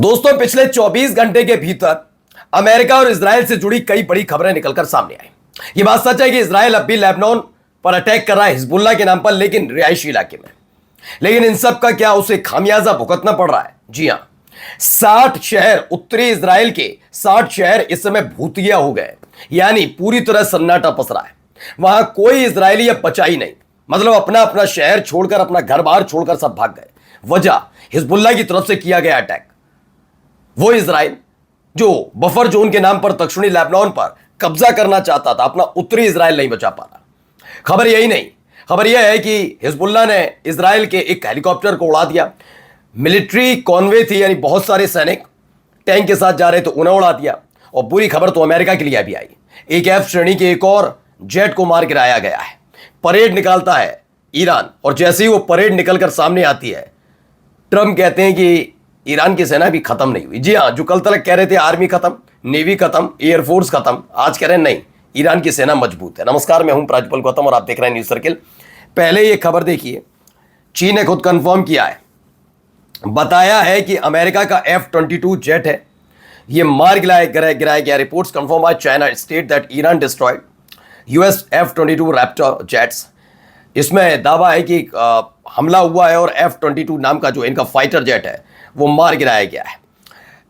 दोस्तों, पिछले 24 घंटे के भीतर अमेरिका और इजराइल से जुड़ी कई बड़ी खबरें निकलकर सामने आई। यह बात सच है कि इजराइल अब भी लेबनान पर अटैक कर रहा है हिजबुल्लाह के नाम पर, लेकिन रिहायशी इलाके में। लेकिन इन सब का क्या उसे खामियाजा भुगतना पड़ रहा है? जी हां, 60 शहर, उत्तरी इजराइल के 60 शहर इस समय भूतिया हो गए, यानी पूरी तरह सन्नाटा पसरा है। वहां कोई इजरायली अब बचा ही नहीं। मतलब अपना अपना शहर छोड़कर, अपना घर बार छोड़कर सब भाग गए। वजह हिजबुल्लाह की तरफ से किया गया अटैक। वो इजराइल जो बफर जोन के नाम पर दक्षिणी लेबनान पर कब्जा करना चाहता था, अपना उत्तरी इजराइल नहीं बचा पा रहा। खबर यही नहीं, खबर यह है कि हिजबुल्लाह ने इजराइल के एक हेलीकॉप्टर को उड़ा दिया। मिलिट्री कॉन्वे थी, यानी बहुत सारे सैनिक टैंक के साथ जा रहे तो उन्हें उड़ा दिया। और बुरी खबर तो अमेरिका के लिए अभी आई, एक एफ श्रेणी के एक और जेट को मार गिराया गया है। परेड निकालता है ईरान, और जैसे ही वो परेड निकलकर सामने आती है, ट्रंप कहते हैं कि ईरान की सेना भी खत्म नहीं हुई। जी हां, जो कल तक कह रहे थे आर्मी खत्म, नेवी खत्म, एयरफोर्स खत्म, आज कह रहे हैं नहीं, ईरान की सेना मजबूत है। नमस्कार, मैं हूं प्राजपल गौतम और आप देख रहे हैं न्यूज सर्किल। पहले ये खबर देखिए, चीन ने खुद कंफर्म किया है, बताया है कि अमेरिका का F-22 जेट है, ये मार गिराया गया। Reports confirm by China state that Iran destroyed US F-22 Raptor jets. इसमें दावा है कि हमला हुआ है और F-22 नाम का जो इनका फाइटर जेट है वो मार गिराया गया है।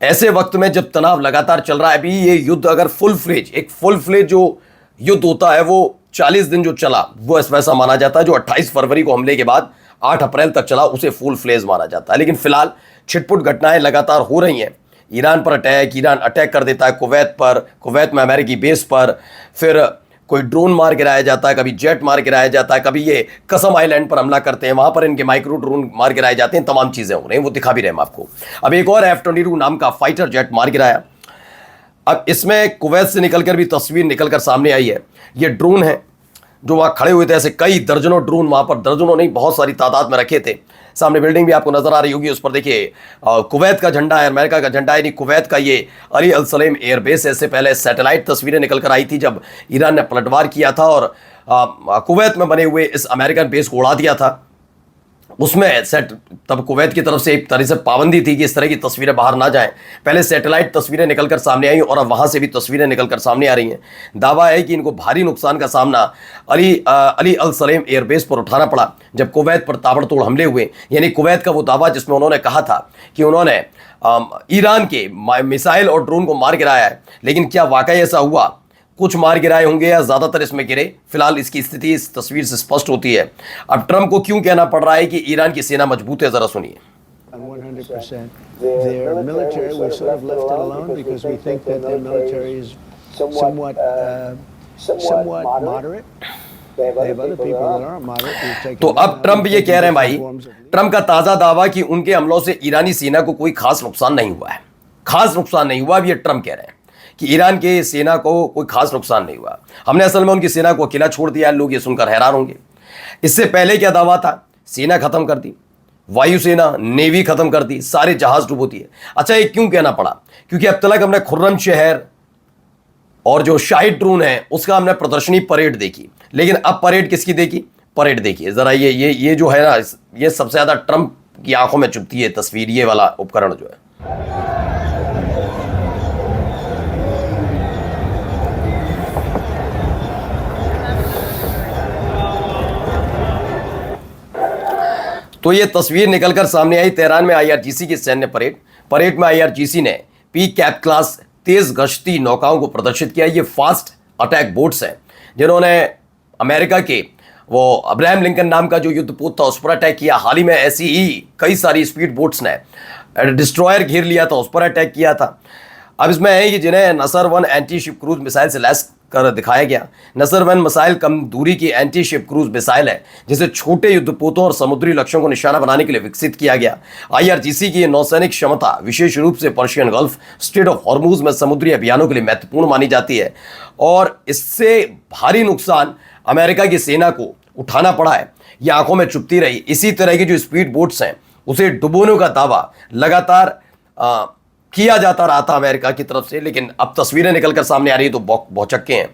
ऐसे वक्त में जब तनाव लगातार चल रहा है, अभी ये युद्ध अगर एक फुल फ्लेज जो युद्ध होता है वो 40 दिन जो चला वो वैसा माना जाता है। जो 28 फरवरी को हमले के बाद 8 अप्रैल तक चला उसे फुल फ्लेज माना जाता है। लेकिन फिलहाल छिटपुट घटनाएं लगातार हो रही हैं। ईरान पर अटैक, ईरान अटैक कर देता है कुवैत पर, कुवैत में अमेरिकी बेस पर, फिर कोई ड्रोन मार गिराया जाता है, कभी जेट मार गिराया जाता है, कभी ये कसम आइलैंड पर हमला करते हैं, वहां पर इनके माइक्रो ड्रोन मार गिराए जाते हैं। तमाम चीजें हो रही हैं, वो दिखा भी रहे हैं आपको। अब एक और F-22 नाम का फाइटर जेट मार गिराया। अब इसमें कुवैत से निकलकर भी तस्वीर निकलकर सामने आई है। ये ड्रोन है जो वहां खड़े हुए थे, ऐसे कई दर्जनों ड्रोन वहां पर, दर्जनों नहीं बहुत सारी तादाद में रखे थे। सामने बिल्डिंग भी आपको नजर आ रही होगी, उस पर देखिए कुवैत का झंडा है, अमेरिका का झंडा है। नहीं, कुवैत का ये अली अल सलेम एयरबेस है। इससे पहले सैटेलाइट तस्वीरें निकलकर आई थी जब ईरान ने पलटवार किया था और कुवैत में बने हुए इस अमेरिकन बेस को उड़ा दिया था। उसमें तब कुवैत की तरफ से एक तरह से पाबंदी थी कि इस तरह की तस्वीरें बाहर ना जाएं। पहले सैटेलाइट तस्वीरें निकलकर सामने आई और अब वहां से भी तस्वीरें निकलकर सामने आ रही हैं। दावा है कि इनको भारी नुकसान का सामना अली अल सलेम एयरबेस पर उठाना पड़ा जब कुवैत पर ताबड़तोड़ हमले हुए। यानी कुवैत का वो दावा जिसमें उन्होंने कहा था कि उन्होंने ईरान के मिसाइल और ड्रोन को मार गिराया है, लेकिन क्या वाकई ऐसा हुआ? कुछ मार गिराए होंगे या ज्यादातर इसमें गिरे। फिलहाल इसकी स्थिति इस तस्वीर से स्पष्ट होती है। अब ट्रंप को क्यों कहना पड़ रहा है कि ईरान की सेना मजबूत है, जरा सुनिए। 100%. Their military, we sort of left it alone because we think that their military is somewhat moderate. They have other people that aren't moderate. We've taken तो अब ट्रंप ये कह रहे हैं भाई, ट्रंप का ताजा दावा कि उनके हमलों से ईरानी सेना को कोई खास नुकसान नहीं हुआ है। खास नुकसान नहीं हुआ, अब ये ट्रंप कह रहे हैं कि ईरान के सेना को कोई खास नुकसान नहीं हुआ, हमने असल में उनकी सेना को अकेला छोड़ दिया। लोग ये सुनकर हैरान होंगे। इससे पहले क्या दावा था? सेना खत्म कर दी, वायुसेना, नेवी खत्म कर दी, सारे जहाज डुबो दिए। अच्छा, ये क्यों कहना पड़ा? क्योंकि अब तक हमने खुर्रम शहर और जो शाही ड्रोन है उसका हमने प्रदर्शनी परेड देखी, लेकिन अब परेड किसकी देखी? परेड देखिए जरा, ये जो है ना, ये सबसे ज्यादा ट्रंप की आंखों में चुभती है तस्वीर, ये वाला उपकरण जो है। तो ये तस्वीर निकलकर सामने आई तेहरान में IRGC की सैन्य परेड में IRGC ने P-कैप क्लास तेज गश्ती नौकाओं को प्रदर्शित किया। ये फास्ट अटैक बोट्स हैं जिन्होंने अमेरिका के वो अब्राहम लिंकन नाम का जो युद्धपोत था उस पर अटैक किया। हाल ही में ऐसी ही कई सारी स्पीड बोट्स ने डिस्ट्रॉयर घेर लिया था, उस पर अटैक किया था। अब इसमें है कि जिन्हें नसर 1 एंटी शिप क्रूज मिसाइल से लैस कर दिखाया गया। नसर 1 मिसाइल कम दूरी की एंटी शिप क्रूज मिसाइल है जिसे छोटे युद्धपोतों और समुद्री लक्ष्यों को निशाना बनाने के लिए विकसित किया गया। IRGC की नौसैनिक क्षमता विशेष रूप से Persian gulf, straight of Hormuz में समुद्री अभियानों के लिए महत्वपूर्ण मानी जाती है और इससे भारी नुकसान अमेरिका की सेना को उठाना पड़ा है। यह आंखों में चुभती रही। इसी तरह की जो स्पीड बोट्स हैं उसे डुबोने का दावा लगातार किया जाता रहा था अमेरिका की तरफ से, लेकिन अब तस्वीरें निकलकर सामने आ रही है तो भौचक्के हैं।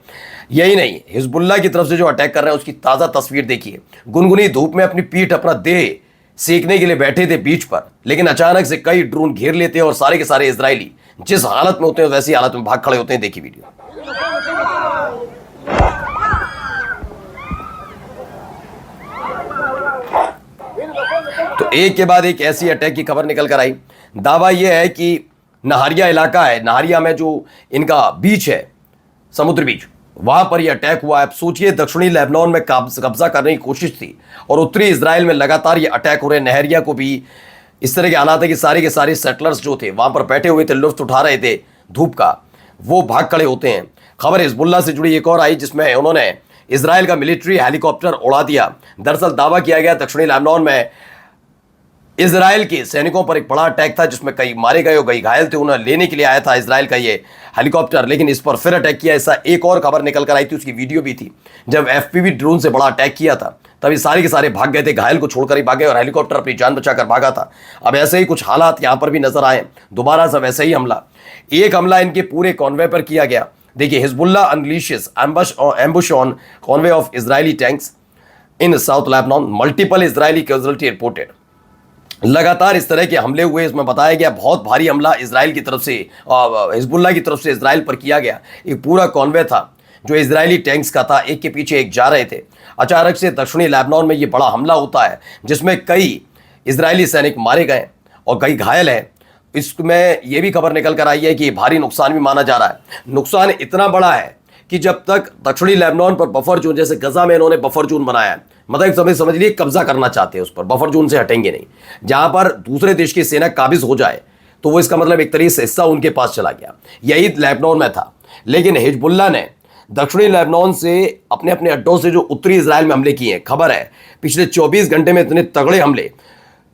यही नहीं, हिजबुल्लाह की तरफ से जो अटैक कर रहे हैं उसकी ताज़ा तस्वीर देखिए। गुनगुनी धूप में अपनी पीठ, अपना देह सेकने के लिए बैठे थे बीच पर, लेकिन अचानक से कई ड्रोन घेर लेते हैं और सारे के सारे इजरायली जिस हालत में होते हैं वैसी हालत में भाग खड़े होते हैं। देखिए वीडियो। तो एक के बाद एक ऐसी अटैक की खबर निकल कर आई। दावा यह है कि नहारिया इलाका है, नहारिया में जो इनका बीच है, समुद्र बीच, वहां पर यह अटैक हुआ है। अब सोचिए, दक्षिणी लेबनान में कब्जा करने की कोशिश थी और उत्तरी इजराइल में लगातार ये अटैक हो रहे हैं। नहरिया को भी इस तरह के हालात है कि सारे के सारे सेटलर्स जो थे वहां पर बैठे हुए थे, लुत्फ उठा रहे थे धूप का, वो भाग खड़े होते हैं। खबर हिजबुल्लाह से जुड़ी एक और आई जिसमें उन्होंने इजराइल का मिलिट्री हेलीकॉप्टर उड़ा दिया। दरअसल दावा किया गया दक्षिणी लेबनान में इजराइल के सैनिकों पर एक बड़ा अटैक था जिसमें कई मारे गए और कई घायल थे। उन्हें लेने के लिए आया था इजराइल का ये हेलीकॉप्टर, लेकिन इस पर फिर अटैक किया। ऐसा एक और खबर निकल कर आई थी, उसकी वीडियो भी थी, जब एफपीवी ड्रोन से बड़ा अटैक किया था तभी सारे के सारे भाग गए थे, घायल को छोड़कर ही भागे और हेलीकॉप्टर अपनी जान बचाकर भागा था। अब ऐसे ही कुछ हालात यहां पर भी नजर आए, दोबारा से वैसे ही हमला। एक हमला इनके पूरे कॉन्वे पर किया गया। देखिए, Hezbollah unleashes ambush on convoy of Israeli tanks in south Lebanon, multiple Israeli casualty reported. लगातार इस तरह के हमले हुए, इसमें बताया गया बहुत भारी हमला इजराइल की तरफ से, हिजबुल्लाह की तरफ से इजराइल पर किया गया। एक पूरा कॉन्वे था जो इजरायली टैंक्स का था, एक के पीछे एक जा रहे थे। अचानक से दक्षिणी लेबनान में ये बड़ा हमला होता है जिसमें कई इजरायली सैनिक मारे गए और कई घायल हैं। इसमें यह भी खबर निकल कर आई है कि भारी नुकसान भी माना जा रहा है। नुकसान इतना बड़ा है कि जब तक दक्षिणी लेबनान पर बफर जोन, जैसे गजा में इन्होंने बफर जोन बनाया है, मतलब समझ लीजिए कब्जा करना चाहते हैं उस पर, बफर जोन से हटेंगे नहीं। जहां पर दूसरे देश की सेना काबिज हो जाए तो वो इसका मतलब एक तरीके से हिस्सा उनके पास चला गया। यही लेबनान में था, लेकिन हिजबुल्लाह ने दक्षिणी लेबनान से अपने अपने अड्डों से जो उत्तरी इजराइल में हमले किए हैं। खबर है पिछले 24 घंटे में इतने तगड़े हमले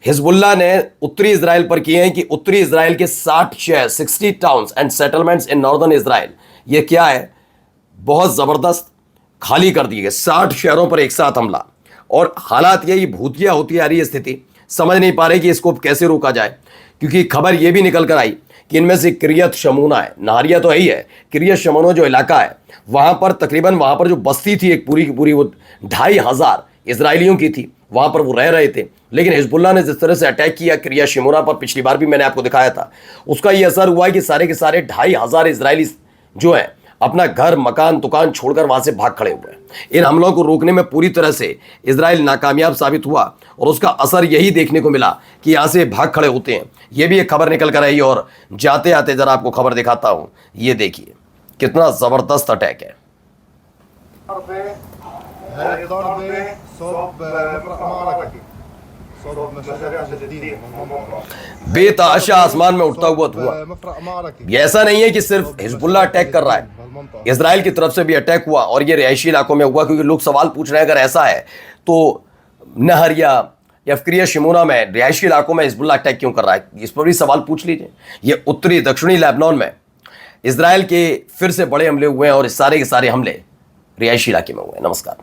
हिजबुल्लाह ने उत्तरी इजराइल पर किए हैं कि उत्तरी इजराइल के 60 towns and settlements in northern Israel, ये क्या है, बहुत जबरदस्त खाली कर दिए गए। 60 शहरों पर एक साथ हमला। और हालात यही भूतिया होती आ रही है स्थिति, समझ नहीं पा रहे कि इसको कैसे रोका जाए, क्योंकि खबर यह भी निकल कर आई कि इनमें से किरियत शमूना है, नहारिया तो है ही है, किरियत शमूना जो इलाका है वहां पर तकरीबन, वहां पर जो बस्ती थी एक पूरी की पूरी वो 2500 इजरायलियों की थी, वहां पर वो रह रहे थे। लेकिन हिजबुल्लाह ने जिस तरह से अटैक किया किरियत शमूना पर, पिछली बार भी मैंने आपको दिखाया था, उसका ये असर हुआ है कि सारे के सारे 2500 इजरायली जो है अपना घर मकान दुकान छोड़कर वहां से भाग खड़े हुए हैं। इन हमलों को रोकने में पूरी तरह से इजराइल नाकामयाब साबित हुआ और उसका असर यही देखने को मिला कि यहां से भाग खड़े होते हैं। यह भी एक खबर निकल कर आई और जाते आते जरा आपको खबर दिखाता हूं। ये देखिए कितना जबरदस्त अटैक है। बेतहाशा आसमान में उठता हुआ धुआं। ये ऐसा नहीं है कि सिर्फ हिजबुल्लाह अटैक कर रहा है, इजराइल की तरफ से भी अटैक हुआ और ये रिहायशी इलाकों में हुआ, क्योंकि लोग सवाल पूछ रहे हैं अगर ऐसा है तो नहरिया या किरियत शमूना में रिहायशी इलाकों में हिजबुल्लाह अटैक क्यों कर रहा है, इस पर भी सवाल पूछ लीजिए। ये उत्तरी दक्षिणी लेबनान में इजराइल के फिर से बड़े हमले हुए हैं और इस सारे के सारे हमले रिहायशी इलाके में हुए हैं। नमस्कार।